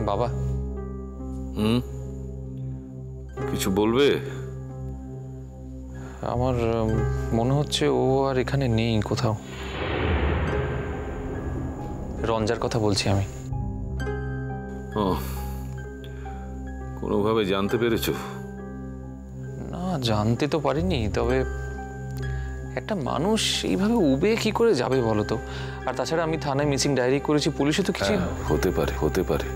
বাবা। কিছু বলবে? আমার মনে হচ্ছে ও আর এখানে নেই কোথাও। রঞ্জার কথা বলছি আমি। ও, কোনোভাবে জানতে পেরেছো? না, জানতে তো পারিনি, তবে একটা মানুষ এইভাবে উবে কি করে যাবে বলো তো? আর তাছাড়া আমি থানায় মিসিং ডায়েরি করেছি, পুলিশে তো কিছু। হতে পারে, হতে পারে,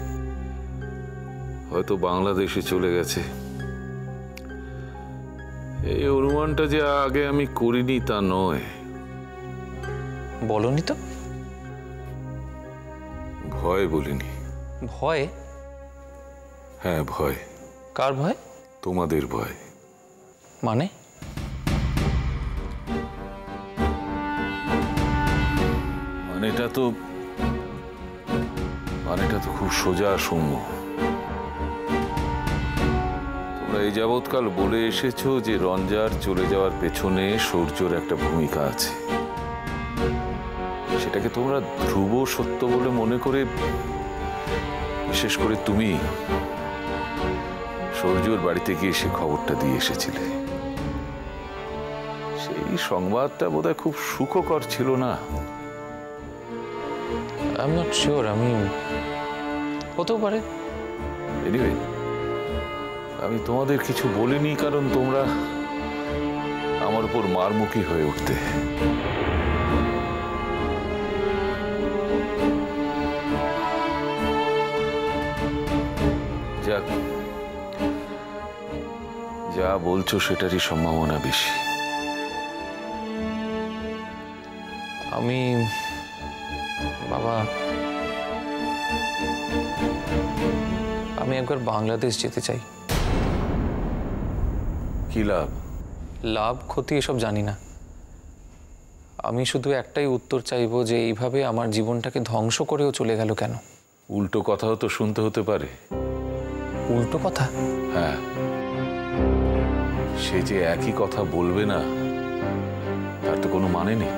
হয়তো বাংলাদেশে চলে গেছে। এই অনুমানটা যে আগে আমি করিনি তা নয়। বলনি তো? ভয় বলিনি। ভয়? হ্যাঁ, ভয়। কার ভয়? তোমাদের ভয়। মানে? মানেটা তো খুব সোজা সৌম্য। তোমরা এই যাবৎকাল বলে এসেছো যে রঞ্জার চলে যাওয়ার পেছনে সূর্যর একটা ভূমিকা আছে। সেটাকে তোমরা ধ্রুব সত্য বলে মনে করে, বিশেষ করে তুমি সূর্যর বাড়িতে গিয়ে সে খবরটা দিয়ে এসেছিলে। সেই সংবাদটা বোধহয় খুব সুখকর ছিল না। আই এম নট শিওর, আমি হতেও পারে। এনিওয়ে, আমি তোমাদের কিছু বলিনি কারণ তোমরা আমার উপর মারমুখী হয়ে উঠতে। যাক, যা বলছো সেটারই সম্ভাবনা বেশি। আমি বাবা, আমি একবার বাংলাদেশ যেতে চাই। কি লাভ? লাভ ক্ষতি এসব জানি না, আমি শুধু একটাই উত্তর চাইবো যে এইভাবে আমার জীবনটাকে ধ্বংস করেও চলে গেল কেন? উল্টো কথাও তো শুনতে হতে পারে। উল্টো কথা? হ্যাঁ, সে যে একই কথা বলবে না তার তো কোনো মানে নেই।